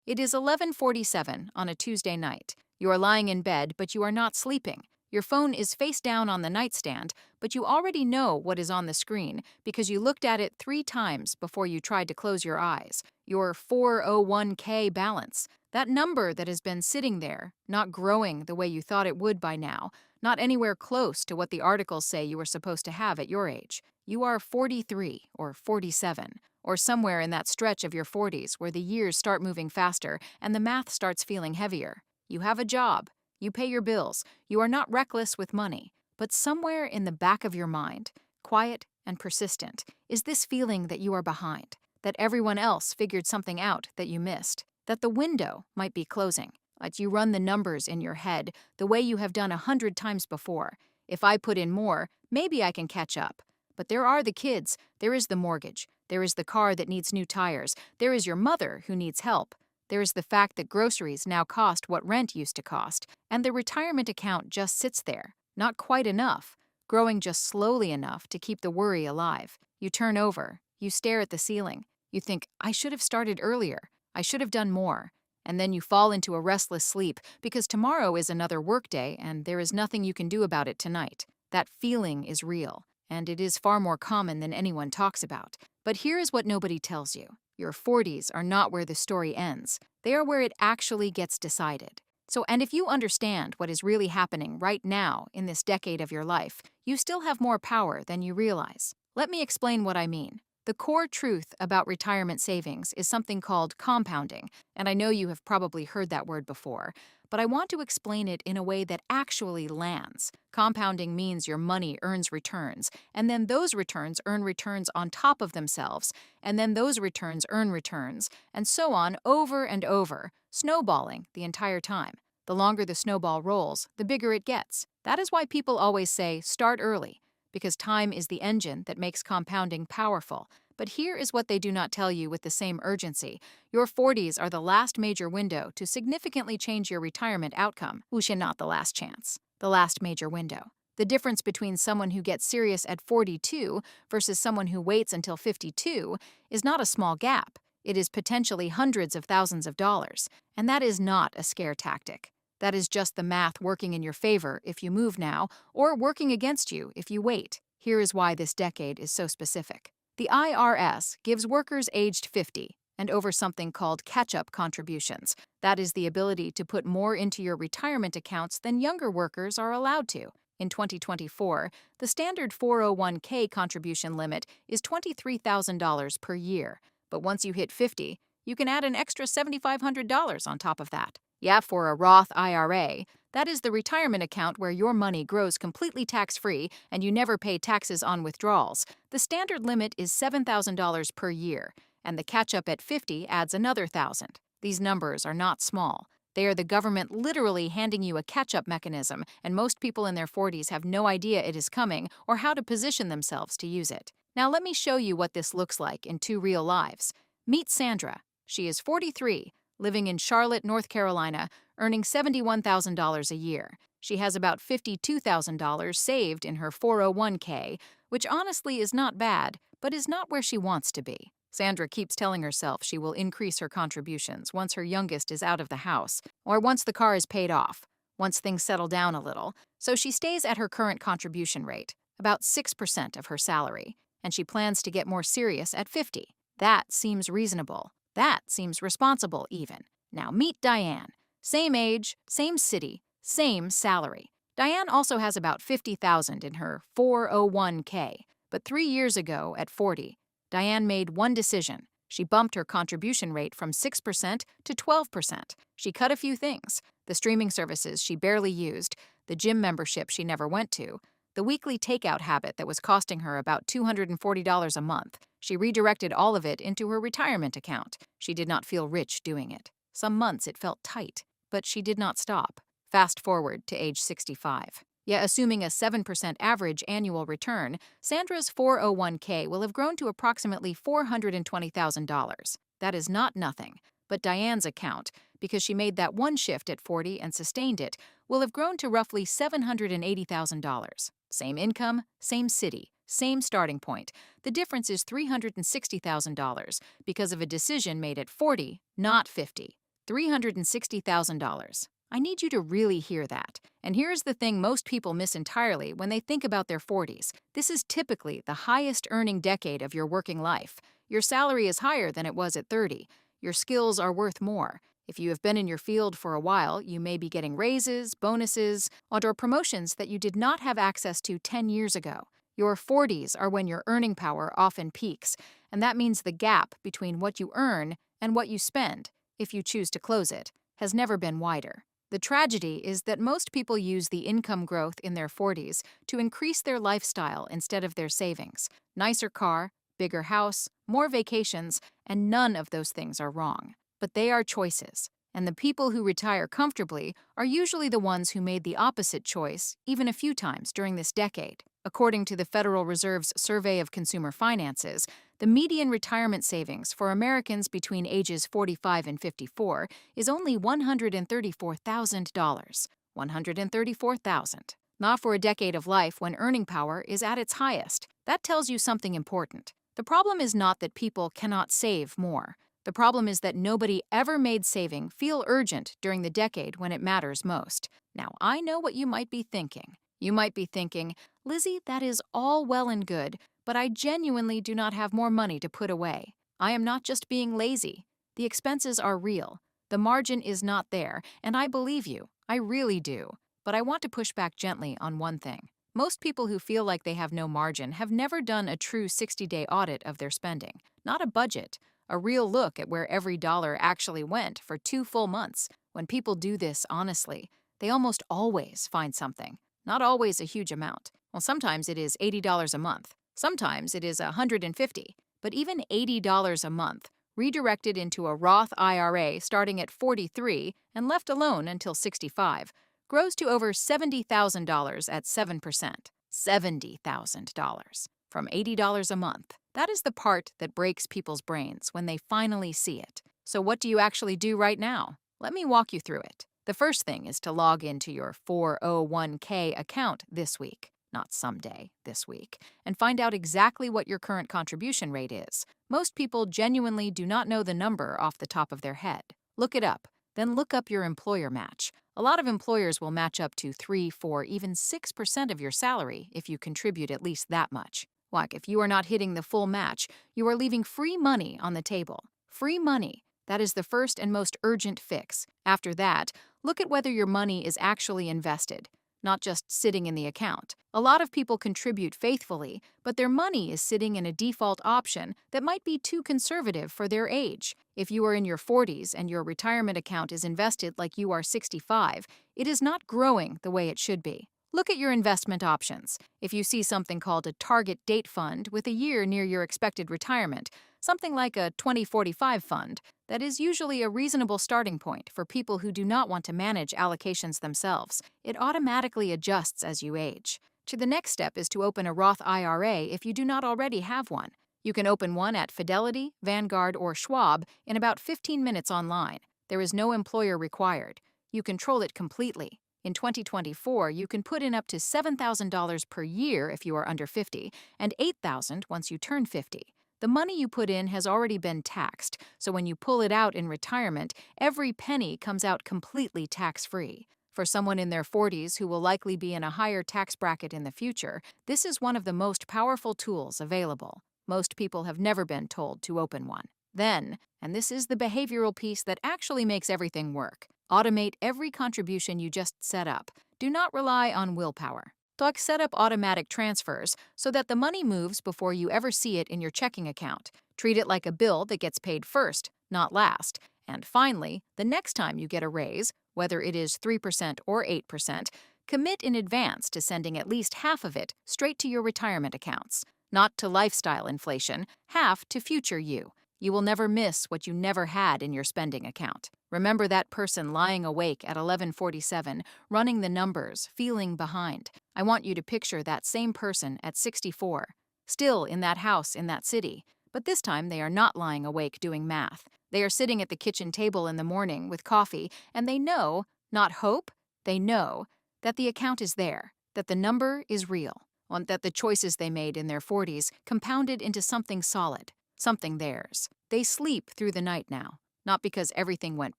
It is 11:47 on a Tuesday night. You are lying in bed, but you are not sleeping. Your phone is face down on the nightstand, but you already know what is on the screen because you looked at it 3 times before you tried to close your eyes. Your 401k balance. That number that has been sitting there, not growing the way you thought it would by now, not anywhere close to what the articles say you were supposed to have at your age. You are 43 or 47 or somewhere in that stretch of your 40s where the years start moving faster and the math starts feeling heavier. You have a job, you pay your bills, you are not reckless with money, but somewhere in the back of your mind, quiet and persistent, is this feeling that you are behind, that everyone else figured something out that you missed, that the window might be closing. As you run the numbers in your head the way you have done 100 times before. If I put in more, maybe I can catch up. But there are the kids, there is the mortgage, there is the car that needs new tires, there is your mother who needs help, there is the fact that groceries now cost what rent used to cost, and the retirement account just sits there, not quite enough, growing just slowly enough to keep the worry alive. You turn over, you stare at the ceiling, you think, I should have started earlier, I should have done more, and then you fall into a restless sleep because tomorrow is another workday and there is nothing you can do about it tonight. That feeling is real, and it is far more common than anyone talks about. But here is what nobody tells you. Your 40s are not where the story ends. They are where it actually gets decided. And if you understand what is really happening right now in this decade of your life, you still have more power than you realize. Let me explain what I mean. The core truth about retirement savings is something called compounding, and I know you have probably heard that word before, but I want to explain it in a way that actually lands. Compounding means your money earns returns, and then those returns earn returns on top of themselves, and then those returns earn returns, and so on over and over, snowballing the entire time. The longer the snowball rolls, the bigger it gets. That is why people always say, start early, because time is the engine that makes compounding powerful. But here is what they do not tell you with the same urgency. Your 40s are the last major window to significantly change your retirement outcome. Not the last chance. The last major window. The difference between someone who gets serious at 42 versus someone who waits until 52 is not a small gap. It is potentially hundreds of thousands of dollars. And that is not a scare tactic. That is just the math working in your favor if you move now, or working against you if you wait. Here is why this decade is so specific. The IRS gives workers aged 50 and over something called catch-up contributions. That is the ability to put more into your retirement accounts than younger workers are allowed to. In 2024, the standard 401k contribution limit is $23,000 per year. But once you hit 50, you can add an extra $7,500 on top of that. Yeah, for a Roth IRA, that is the retirement account where your money grows completely tax-free and you never pay taxes on withdrawals. The standard limit is $7,000 per year, and the catch-up at 50 adds another $1,000. These numbers are not small. They are the government literally handing you a catch-up mechanism, and most people in their 40s have no idea it is coming or how to position themselves to use it. Now let me show you what this looks like in 2 real lives. Meet Sandra. She is 43, living in Charlotte, North Carolina, earning $71,000 a year. She has about $52,000 saved in her 401k, which honestly is not bad, but is not where she wants to be. Sandra keeps telling herself she will increase her contributions once her youngest is out of the house, or once the car is paid off, once things settle down a little. So she stays at her current contribution rate, about 6% of her salary, and she plans to get more serious at 50. That seems reasonable. That seems responsible, even. Now meet Diane. Same age, same city, same salary. Diane also has about $50,000 in her 401k, but 3 years ago, at 40, Diane made one decision. She bumped her contribution rate from 6% to 12%. She cut a few things: the streaming services she barely used, the gym membership she never went to, the weekly takeout habit that was costing her about $240 a month. She redirected all of it into her retirement account. She did not feel rich doing it. Some months it felt tight, but she did not stop. Fast forward to age 65. Yet, assuming a 7% average annual return, Sandra's 401k will have grown to approximately $420,000. That is not nothing, but Diane's account, because she made that one shift at 40 and sustained it, will have grown to roughly $780,000. Same income, same city, same starting point. The difference is $360,000 because of a decision made at 40, not 50. $360,000. I need you to really hear that. And here's the thing most people miss entirely when they think about their 40s. This is typically the highest earning decade of your working life. Your salary is higher than it was at 30. Your skills are worth more. If you have been in your field for a while, you may be getting raises, bonuses, or promotions that you did not have access to 10 years ago. Your 40s are when your earning power often peaks, and that means the gap between what you earn and what you spend, if you choose to close it, has never been wider. The tragedy is that most people use the income growth in their 40s to increase their lifestyle instead of their savings. Nicer car, bigger house, more vacations, and none of those things are wrong. But they are choices, and the people who retire comfortably are usually the ones who made the opposite choice even a few times during this decade. According to the Federal Reserve's Survey of Consumer Finances, the median retirement savings for Americans between ages 45 and 54 is only $134,000. $134,000. Not for a decade of life when earning power is at its highest. That tells you something important. The problem is not that people cannot save more. The problem is that nobody ever made saving feel urgent during the decade when it matters most. Now, I know what you might be thinking. You might be thinking, Lizzie, that is all well and good, but I genuinely do not have more money to put away. I am not just being lazy. The expenses are real. The margin is not there, and I believe you. I really do. But I want to push back gently on one thing. Most people who feel like they have no margin have never done a true 60-day audit of their spending. Not a budget. A real look at where every dollar actually went for 2 full months. When people do this honestly, they almost always find something. Not always a huge amount. Well, sometimes it is $80 a month. Sometimes it is $150. But even $80 a month, redirected into a Roth IRA starting at 43 and left alone until 65, grows to over $70,000 at 7%. $70,000 from $80 a month. That is the part that breaks people's brains when they finally see it. So what do you actually do right now? Let me walk you through it. The first thing is to log into your 401k account this week, not someday, this week, and find out exactly what your current contribution rate is. Most people genuinely do not know the number off the top of their head. Look it up, then look up your employer match. A lot of employers will match up to 3, 4, even 6% of your salary if you contribute at least that much. Like if you are not hitting the full match, you are leaving free money on the table. Free money. That is the first and most urgent fix. After that, look at whether your money is actually invested, not just sitting in the account. A lot of people contribute faithfully, but their money is sitting in a default option that might be too conservative for their age. If you are in your 40s and your retirement account is invested like you are 65, it is not growing the way it should be. Look at your investment options. If you see something called a target date fund with a year near your expected retirement, something like a 2045 fund, that is usually a reasonable starting point for people who do not want to manage allocations themselves. It automatically adjusts as you age. The next step is to open a Roth IRA if you do not already have one. You can open one at Fidelity, Vanguard, or Schwab in about 15 minutes online. There is no employer required. You control it completely. In 2024, you can put in up to $7,000 per year if you are under 50, and $8,000 once you turn 50. The money you put in has already been taxed, so when you pull it out in retirement, every penny comes out completely tax-free. For someone in their 40s who will likely be in a higher tax bracket in the future, this is one of the most powerful tools available. Most people have never been told to open one. Then, and this is the behavioral piece that actually makes everything work, automate every contribution you just set up. Do not rely on willpower. Set up automatic transfers so that the money moves before you ever see it in your checking account. Treat it like a bill that gets paid first, not last. And finally, the next time you get a raise, whether it is 3% or 8%, commit in advance to sending at least half of it straight to your retirement accounts. Not to lifestyle inflation, half to future you. You will never miss what you never had in your spending account. Remember that person lying awake at 11:47, running the numbers, feeling behind. I want you to picture that same person at 64, still in that house in that city. But this time they are not lying awake doing math. They are sitting at the kitchen table in the morning with coffee, and they know, not hope, they know that the account is there, that the number is real, and that the choices they made in their 40s compounded into something solid. Something theirs. They sleep through the night now. Not because everything went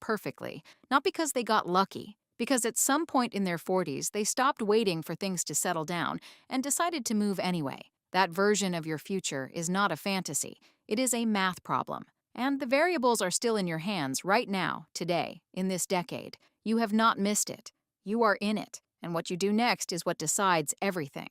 perfectly, not because they got lucky, because at some point in their 40s, they stopped waiting for things to settle down and decided to move anyway. That version of your future is not a fantasy, it is a math problem. And the variables are still in your hands right now, today, in this decade. You have not missed it. You are in it, and what you do next is what decides everything.